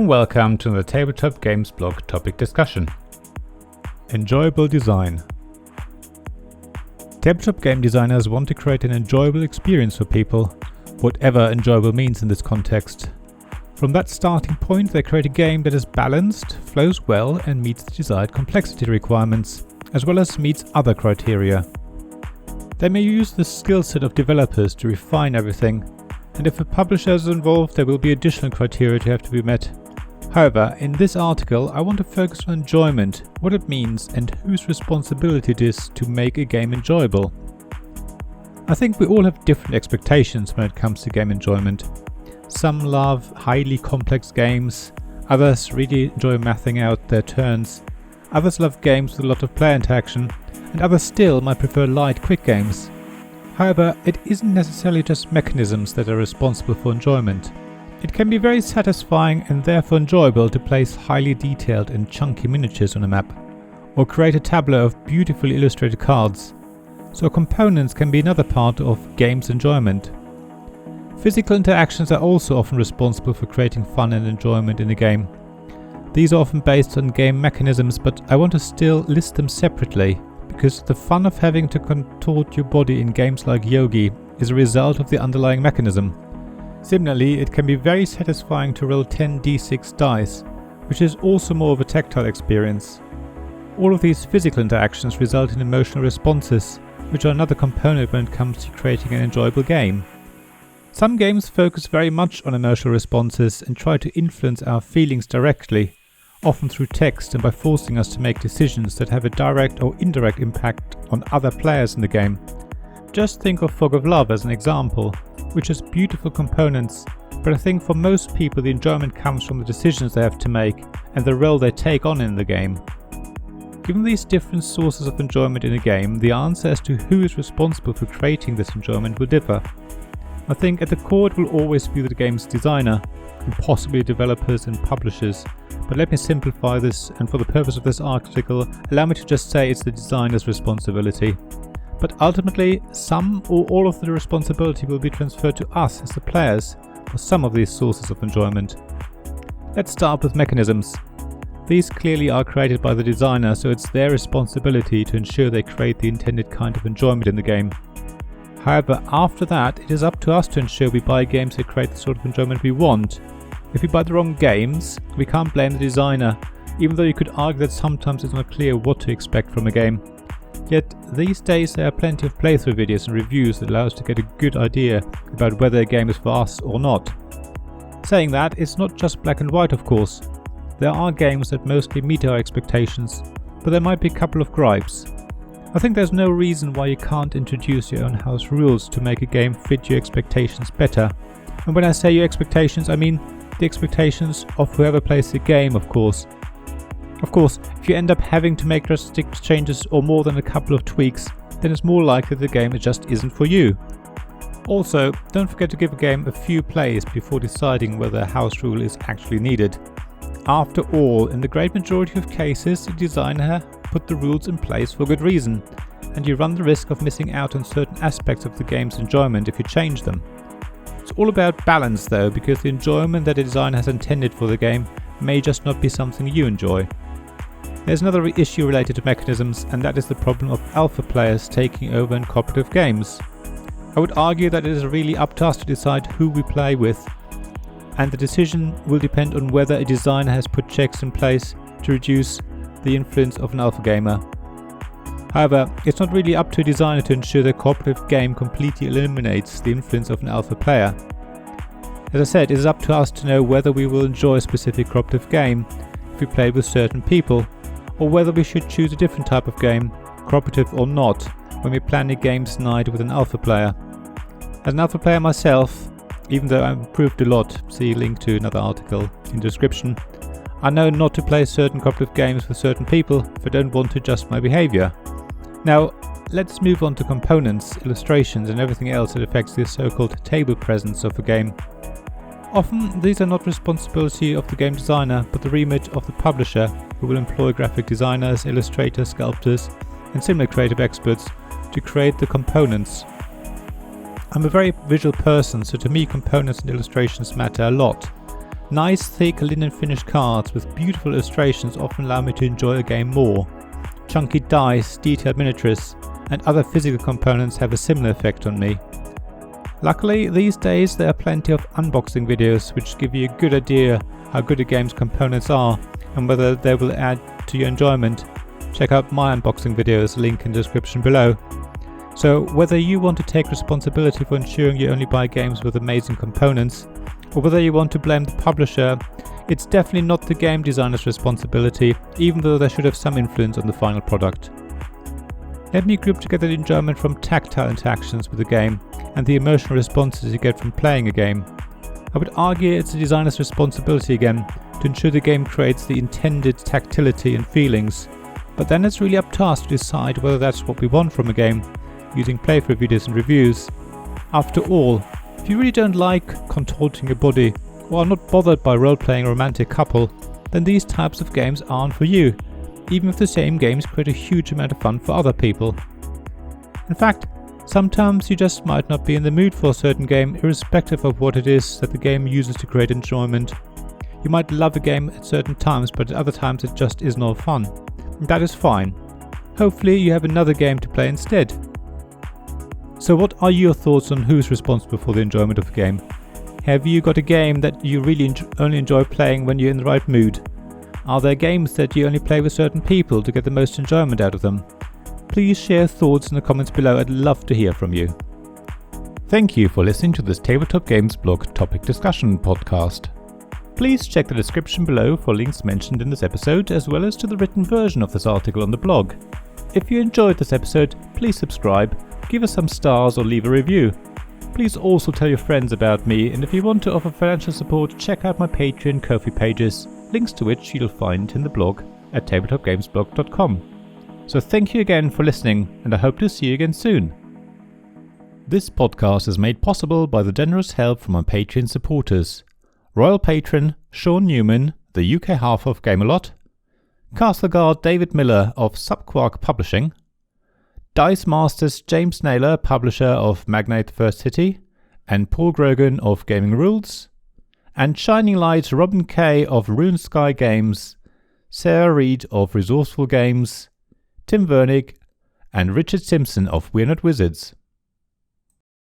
and welcome to the Tabletop Games blog topic discussion. Enjoyable design. Tabletop game designers want to create an enjoyable experience for people, whatever enjoyable means in this context. From that starting point, they create a game that is balanced, flows well, and meets the desired complexity requirements, as well as meets other criteria. They may use the skill set of developers to refine everything, and if a publisher is involved, there will be additional criteria to have to be met. However, in this article, I want to focus on enjoyment, what it means, and whose responsibility it is to make a game enjoyable. I think we all have different expectations when it comes to game enjoyment. Some love highly complex games, others really enjoy mathing out their turns, others love games with a lot of player interaction, and others still might prefer light, quick games. However, it isn't necessarily just mechanisms that are responsible for enjoyment. It can be very satisfying and therefore enjoyable to place highly detailed and chunky miniatures on a map, or create a tableau of beautifully illustrated cards. So components can be another part of game's enjoyment. Physical interactions are also often responsible for creating fun and enjoyment in a game. These are often based on game mechanisms, but I want to still list them separately, because the fun of having to contort your body in games like Yogi is a result of the underlying mechanism. Similarly, it can be very satisfying to roll 10d6 dice, which is also more of a tactile experience. All of these physical interactions result in emotional responses, which are another component when it comes to creating an enjoyable game. Some games focus very much on emotional responses and try to influence our feelings directly, often through text and by forcing us to make decisions that have a direct or indirect impact on other players in the game. Just think of Fog of Love as an example, which has beautiful components, but I think for most people the enjoyment comes from the decisions they have to make and the role they take on in the game. Given these different sources of enjoyment in a game, the answer as to who is responsible for creating this enjoyment will differ. I think at the core it will always be the game's designer, and possibly developers and publishers, but let me simplify this, and for the purpose of this article, allow me to just say it's the designer's responsibility. But ultimately, some or all of the responsibility will be transferred to us as the players for some of these sources of enjoyment. Let's start with mechanisms. These clearly are created by the designer, so it's their responsibility to ensure they create the intended kind of enjoyment in the game. However, after that, it is up to us to ensure we buy games that create the sort of enjoyment we want. If we buy the wrong games, we can't blame the designer, even though you could argue that sometimes it's not clear what to expect from a game. Yet, these days there are plenty of playthrough videos and reviews that allow us to get a good idea about whether a game is for us or not. Saying that, it's not just black and white, of course. There are games that mostly meet our expectations, but there might be a couple of gripes. I think there's no reason why you can't introduce your own house rules to make a game fit your expectations better. And when I say your expectations, I mean the expectations of whoever plays the game, of course. Of course, if you end up having to make drastic changes or more than a couple of tweaks, then it's more likely the game just isn't for you. Also, don't forget to give a game a few plays before deciding whether a house rule is actually needed. After all, in the great majority of cases, the designer put the rules in place for good reason, and you run the risk of missing out on certain aspects of the game's enjoyment if you change them. It's all about balance though, because the enjoyment that a designer has intended for the game may just not be something you enjoy. There's another issue related to mechanisms, and that is the problem of alpha players taking over in cooperative games. I would argue that it is really up to us to decide who we play with, and the decision will depend on whether a designer has put checks in place to reduce the influence of an alpha gamer. However, it's not really up to a designer to ensure the cooperative game completely eliminates the influence of an alpha player. As I said, it is up to us to know whether we will enjoy a specific cooperative game if we play with certain people, or whether we should choose a different type of game, cooperative or not, when we plan a game's night with an alpha player. As an alpha player myself, even though I've improved a lot, see link to another article in the description, I know not to play certain cooperative games with certain people if I don't want to adjust my behavior. Now, let's move on to components, illustrations and everything else that affects the so-called table presence of a game. Often, these are not responsibility of the game designer, but the remit of the publisher, who will employ graphic designers, illustrators, sculptors and similar creative experts to create the components. I'm a very visual person, so to me components and illustrations matter a lot. Nice, thick, linen finished cards with beautiful illustrations often allow me to enjoy a game more. Chunky dice, detailed miniatures, and other physical components have a similar effect on me. Luckily, these days there are plenty of unboxing videos which give you a good idea how good a game's components are and whether they will add to your enjoyment. Check out my unboxing videos, link in the description below. So whether you want to take responsibility for ensuring you only buy games with amazing components, or whether you want to blame the publisher, it's definitely not the game designer's responsibility, even though they should have some influence on the final product. Let me group together the enjoyment from tactile interactions with the game and the emotional responses you get from playing a game. I would argue it's the designer's responsibility again to ensure the game creates the intended tactility and feelings, but then it's really up to us to decide whether that's what we want from a game, using playthrough videos and reviews. After all, if you really don't like contorting your body or are not bothered by role-playing a romantic couple, then these types of games aren't for you, even if the same games create a huge amount of fun for other people. In fact, sometimes you just might not be in the mood for a certain game, irrespective of what it is that the game uses to create enjoyment. You might love a game at certain times, but at other times it just is not fun. And that is fine. Hopefully you have another game to play instead. So what are your thoughts on who's responsible for the enjoyment of a game? Have you got a game that you really only enjoy playing when you're in the right mood? Are there games that you only play with certain people to get the most enjoyment out of them? Please share thoughts in the comments below, I'd love to hear from you. Thank you for listening to this Tabletop Games blog topic discussion podcast. Please check the description below for links mentioned in this episode, as well as to the written version of this article on the blog. If you enjoyed this episode, please subscribe, give us some stars or leave a review. Please also tell your friends about me, and if you want to offer financial support, check out my Patreon and Ko-fi pages, links to which you'll find in the blog at tabletopgamesblog.com. So thank you again for listening, and I hope to see you again soon. This podcast is made possible by the generous help from my Patreon supporters: Royal Patron Sean Newman, the UK half of Gamelot; Castle Guard David Miller of Subquark Publishing; Dice Masters James Naylor, publisher of Magnate the First City, and Paul Grogan of Gaming Rules; and Shining Light Robin Kay of Rune Sky Games, Sarah Reed of Resourceful Games, Tim Vernig, and Richard Simpson of We're Not Wizards.